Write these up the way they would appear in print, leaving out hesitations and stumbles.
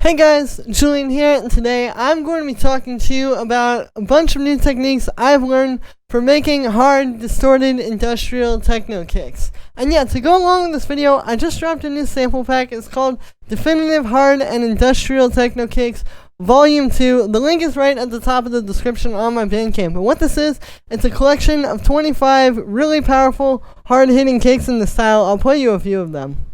Hey guys, Julian here, and today I'm going to be talking to you about a bunch of new techniques I've learned for making hard, distorted, industrial techno kicks. And yeah, to go along with this video, I just dropped a new sample pack. It's called Definitive Hard and Industrial Techno Kicks Volume 2. The link is right at the top of the description on my Bandcamp. And what this is, it's a collection of 25 really powerful, hard-hitting kicks in the style. I'll play you a few of them.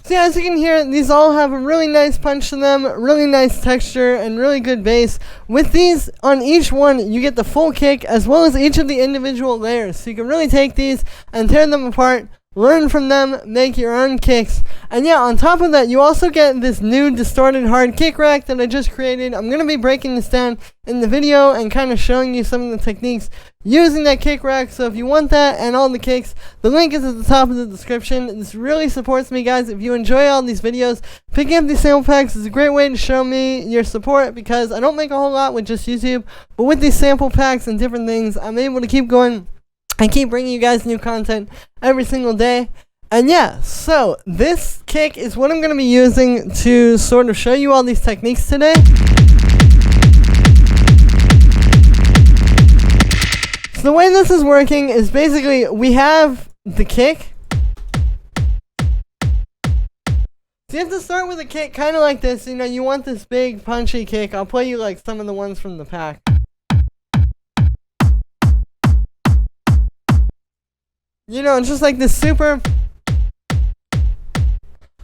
So yeah, as you can hear, these all have a really nice punch to them, really nice texture, and really good bass. With these, on each one, you get the full kick, as well as each of the individual layers. So you can really take these and tear them apart, learn from them, make your own kicks. And yeah, on top of that, you also get this new distorted hard kick rack that I just created. I'm going to be breaking this down in the video and kind of showing you some of the techniques using that kick rack. So if you want that and all the kicks, the link is at the top of the description. This really supports me, guys. If you enjoy all these videos, picking up these sample packs is a great way to show me your support, because I don't make a whole lot with just YouTube, but with these sample packs and different things, I'm able to keep going and keep bringing you guys new content every single day. And yeah, so this kick is what I'm going to be using to sort of show you all these techniques today. So the way this is working is basically we have the kick. So you have to start with a kick kind of like this. You know, you want this big punchy kick. I'll play you like some of the ones from the pack. You know, it's just like this super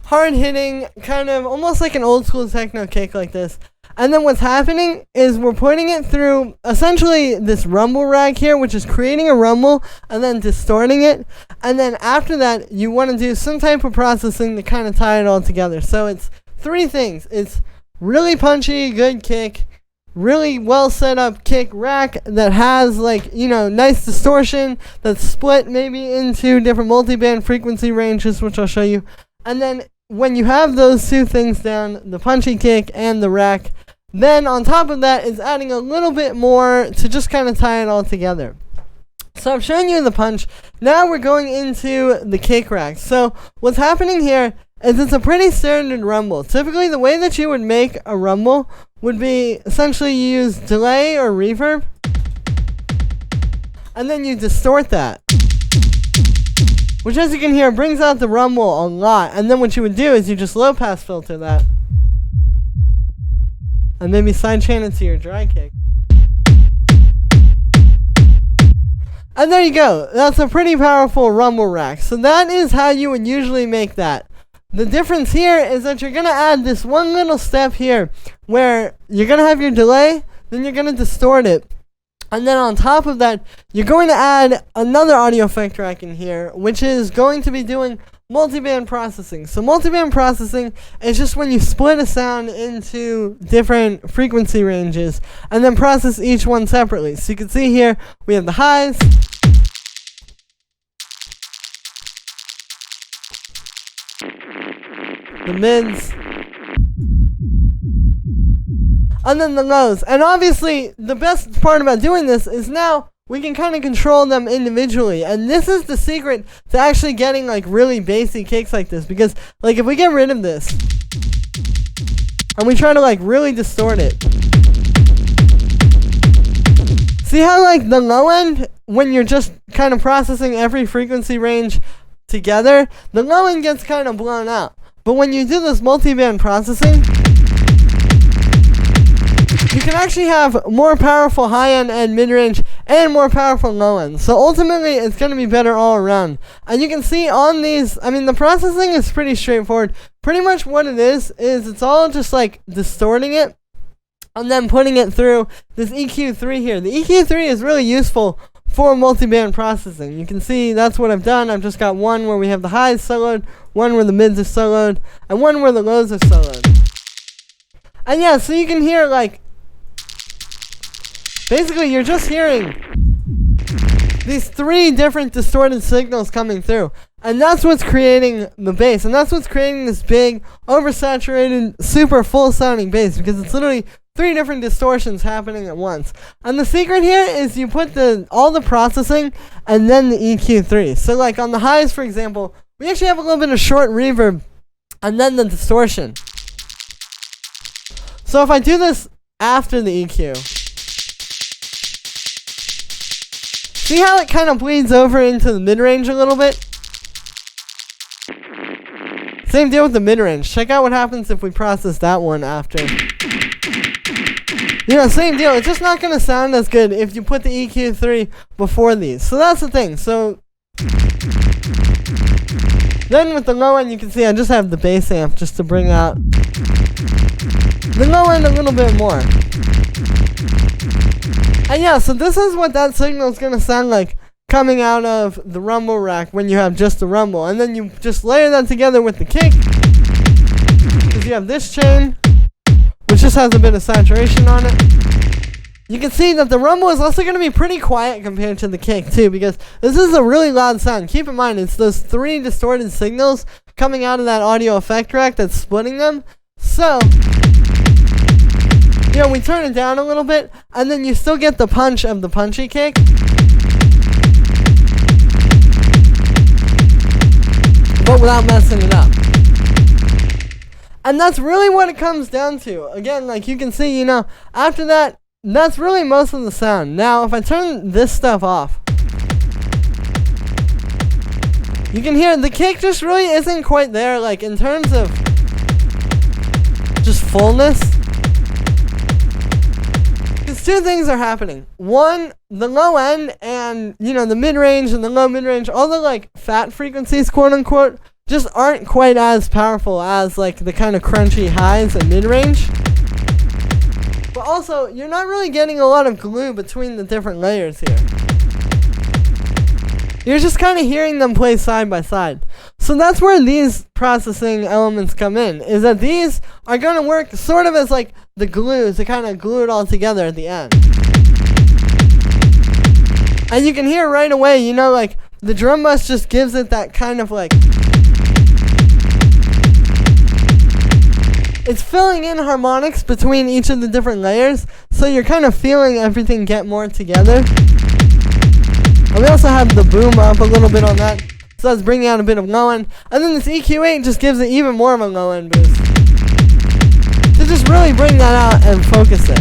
hard-hitting, kind of almost like an old-school techno kick like this. And then what's happening is we're putting it through essentially this rumble rack here, which is creating a rumble and then distorting it. And then after that, you want to do some type of processing to kind of tie it all together. So it's three things. It's really punchy, good kick, really well set up kick rack that has, like, you know, nice distortion that's split maybe into different multiband frequency ranges, which I'll show you. And then when you have those two things down, the punchy kick and the rack, then on top of that is adding a little bit more to just kind of tie it all together. So I've shown you the punch. Now we're going into the kick rack. So what's happening here is it's a pretty standard rumble. Typically the way that you would make a rumble would be essentially you use delay or reverb, and then you distort that, which, as you can hear, brings out the rumble a lot. And then what you would do is you just low pass filter that and maybe sidechain it to your dry kick. And there you go. That's a pretty powerful rumble rack. So that is how you would usually make that. The difference here is that you're going to add this one little step here where you're going to have your delay, then you're going to distort it. And then on top of that, you're going to add another audio effect rack in here, which is going to be doing multiband processing. So multiband processing is just when you split a sound into different frequency ranges and then process each one separately. So you can see here, we have the highs, the mids, and then the lows. And obviously, the best part about doing this is now we can kind of control them individually. And this is the secret to actually getting like really bassy kicks like this. Because like if we get rid of this and we try to like really distort it, see how like the low end, when you're just kind of processing every frequency range together, the low end gets kind of blown out. But when you do this multiband processing, you can actually have more powerful high end and mid range and more powerful low end. So ultimately, it's going to be better all around. And you can see on these, I mean, the processing is pretty straightforward. Pretty much what it is it's all just like distorting it and then putting it through this EQ3 here. The EQ3 is really useful for multiband processing. You can see that's what I've done. I've just got one where we have the highs soloed, one where the mids are soloed, and one where the lows are soloed. And yeah, so you can hear like, basically you're just hearing these three different distorted signals coming through. And that's what's creating the bass. And that's what's creating this big, oversaturated, super full sounding bass. Because it's literally 3 different distortions happening at once. And the secret here is you put all the processing and then the EQ3. So like on the highs, for example, we actually have a little bit of short reverb and then the distortion. So if I do this after the EQ, see how it kind of bleeds over into the mid-range a little bit? Same deal with the mid-range. Check out what happens if we process that one after. You know, same deal. It's just not going to sound as good if you put the EQ3 before these. So that's the thing. So then with the low end, you can see I just have the bass amp just to bring out the low end a little bit more. And yeah, so this is what that signal is going to sound like coming out of the rumble rack when you have just the rumble. And then you just layer that together with the kick. Because you have this chain, which just has a bit of saturation on it. You can see that the rumble is also going to be pretty quiet compared to the kick too, because this is a really loud sound. Keep in mind, it's those 3 distorted signals coming out of that audio effect rack that's splitting them. So, you know, we turn it down a little bit, and then you still get the punch of the punchy kick. But without messing it up. And that's really what it comes down to. Again, like you can see, you know, after that, that's really most of the sound. Now, if I turn this stuff off, you can hear the kick just really isn't quite there, like in terms of just fullness. Because 2 things are happening. One, the low end and, you know, the mid-range and the low mid-range, all the like fat frequencies, quote unquote, just aren't quite as powerful as like the kind of crunchy highs and mid-range. But also, you're not really getting a lot of glue between the different layers here. You're just kind of hearing them play side by side. So that's where these processing elements come in, is that these are going to work sort of as like the glue to kind of glue it all together at the end. And you can hear right away, you know, like the drum bus just gives it that kind of like, it's filling in harmonics between each of the different layers, so you're kind of feeling everything get more together. And we also have the boom up a little bit on that, so that's bringing out a bit of low end. And then this EQ8 just gives it even more of a low end boost. To just really bring that out and focus it.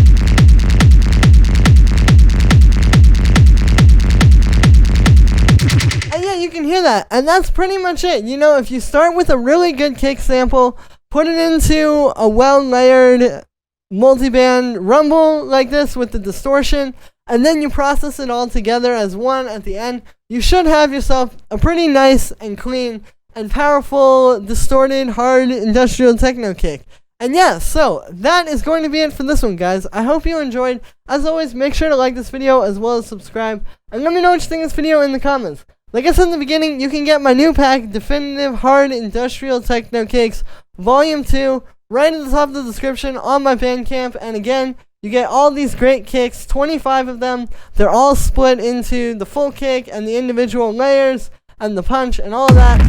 And yeah, you can hear that, and that's pretty much it. You know, if you start with a really good kick sample, put it into a well-layered multiband rumble like this with the distortion, and then you process it all together as one at the end, you should have yourself a pretty nice and clean and powerful, distorted, hard industrial techno kick. And yeah, so that is going to be it for this one, guys. I hope you enjoyed. As always, make sure to like this video as well as subscribe, and let me know what you think of this video in the comments. Like I said in the beginning, you can get my new pack, Definitive Hard Industrial Techno Kicks, Volume 2, right at the top of the description on my Bandcamp. And again, you get all these great kicks, 25 of them. They're all split into the full kick and the individual layers and the punch and all of that.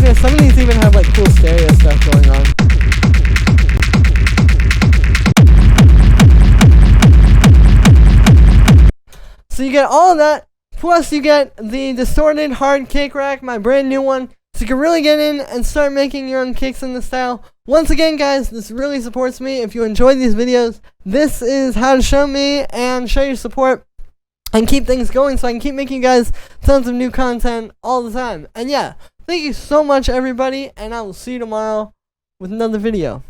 Yeah, some of these even have like cool stereo stuff going on. So you get all of that, plus you get the distorted hard kick rack, my brand new one, so you can really get in and start making your own kicks in this style. Once again, guys, this really supports me. If you enjoy these videos, this is how to show me and show your support and keep things going so I can keep making you guys tons of new content all the time. And yeah, thank you so much, everybody, and I will see you tomorrow with another video.